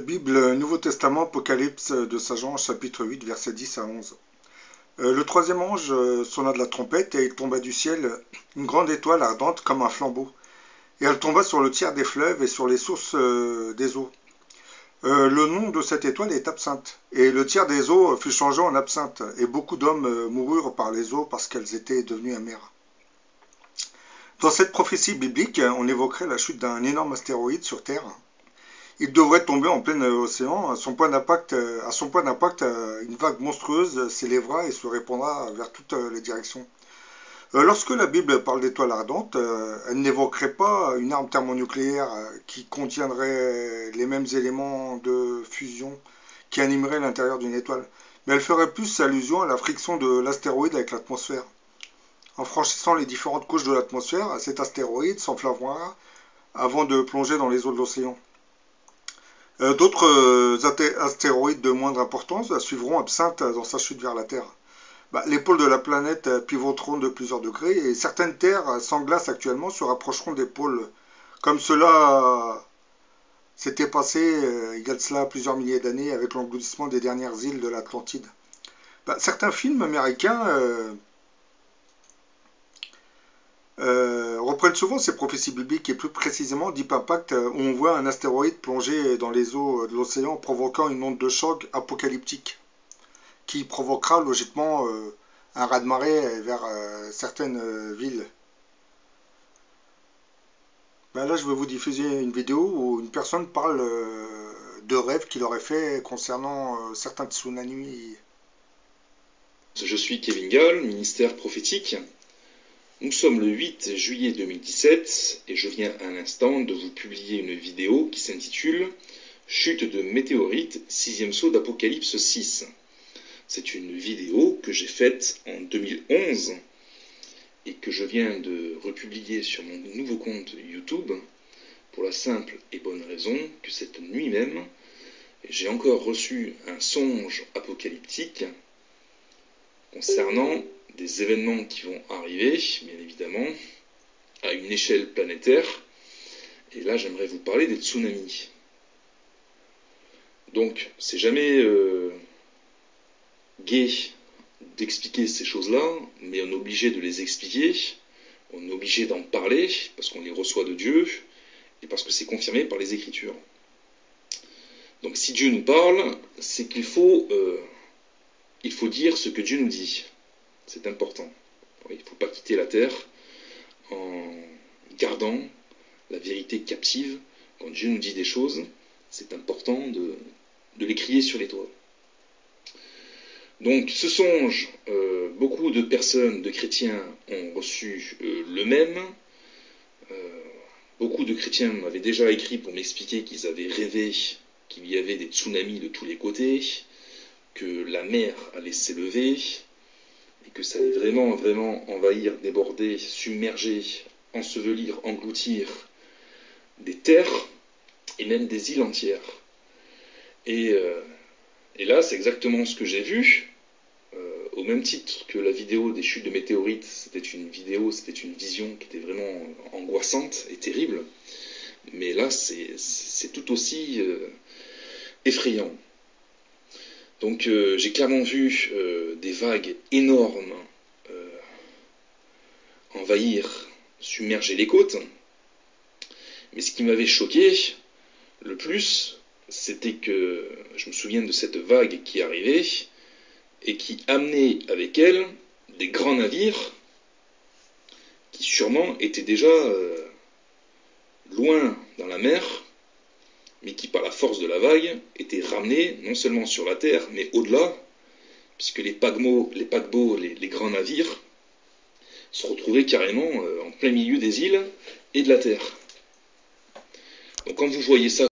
Bible, Nouveau Testament, Apocalypse de Saint Jean, chapitre 8, versets 10 à 11. Le troisième ange sonna de la trompette et il tomba du ciel une grande étoile ardente comme un flambeau. Et elle tomba sur le tiers des fleuves et sur les sources des eaux. Le nom de cette étoile est Absinthe. Et le tiers des eaux fut changé en absinthe. Et beaucoup d'hommes moururent par les eaux parce qu'elles étaient devenues amères. Dans cette prophétie biblique, on évoquerait la chute d'un énorme astéroïde sur Terre. Il devrait tomber en plein océan. À son point d'impact, une vague monstrueuse s'élèvera et se répandra vers toutes les directions. Lorsque la Bible parle d'étoiles ardentes, elle n'évoquerait pas une arme thermonucléaire qui contiendrait les mêmes éléments de fusion qui animeraient l'intérieur d'une étoile, mais elle ferait plus allusion à la friction de l'astéroïde avec l'atmosphère. En franchissant les différentes couches de l'atmosphère, cet astéroïde s'enflammera avant de plonger dans les eaux de l'océan. D'autres astéroïdes de moindre importance suivront Absinthe dans sa chute vers la Terre. Les pôles de la planète pivoteront de plusieurs degrés et certaines terres sans glace actuellement se rapprocheront des pôles, comme cela s'était passé il y a de cela plusieurs milliers d'années avec l'engloutissement des dernières îles de l'Atlantide. Certains films américains reprennent souvent ces prophéties bibliques et plus précisément Deep Impact où on voit un astéroïde plonger dans les eaux de l'océan provoquant une onde de choc apocalyptique qui provoquera logiquement un raz-de-marée vers certaines villes. Là, je vais vous diffuser une vidéo où une personne parle de rêves qu'il aurait fait concernant certains tsunamis. Je suis Kevin Gall, ministère prophétique. Nous sommes le 8 juillet 2017 et je viens à l'instant de vous publier une vidéo qui s'intitule « Chute de météorite, 6e saut d'Apocalypse 6 ». C'est une vidéo que j'ai faite en 2011 et que je viens de republier sur mon nouveau compte YouTube pour la simple et bonne raison que cette nuit même, j'ai encore reçu un songe apocalyptique concernant des événements qui vont arriver, bien évidemment, à une échelle planétaire. Et là, j'aimerais vous parler des tsunamis. Donc, c'est jamais gai d'expliquer ces choses-là, mais on est obligé de les expliquer, on est obligé d'en parler, parce qu'on les reçoit de Dieu, et parce que c'est confirmé par les Écritures. Donc si Dieu nous parle, c'est qu'il faut dire ce que Dieu nous dit. C'est important. Il ne faut pas quitter la terre en gardant la vérité captive. Quand Dieu nous dit des choses, c'est important de les crier sur les toits. Donc ce songe, beaucoup de personnes, de chrétiens ont reçu le même. Beaucoup de chrétiens m'avaient déjà écrit pour m'expliquer qu'ils avaient rêvé qu'il y avait des tsunamis de tous les côtés, que la mer allait s'élever, et que ça allait vraiment, vraiment envahir, déborder, submerger, ensevelir, engloutir des terres et même des îles entières. Et là, c'est exactement ce que j'ai vu. Au même titre que la vidéo des chutes de météorites, c'était une vision qui était vraiment angoissante et terrible. Mais là, c'est tout aussi effrayant. Donc j'ai clairement vu des vagues énormes envahir, submerger les côtes. Mais ce qui m'avait choqué le plus, c'était que je me souviens de cette vague qui arrivait et qui amenait avec elle des grands navires qui sûrement étaient déjà loin dans la mer, mais qui par la force de la vague étaient ramenés non seulement sur la terre, mais au-delà, puisque les paquebots, les grands navires, se retrouvaient carrément en plein milieu des îles et de la terre. Donc quand vous voyez ça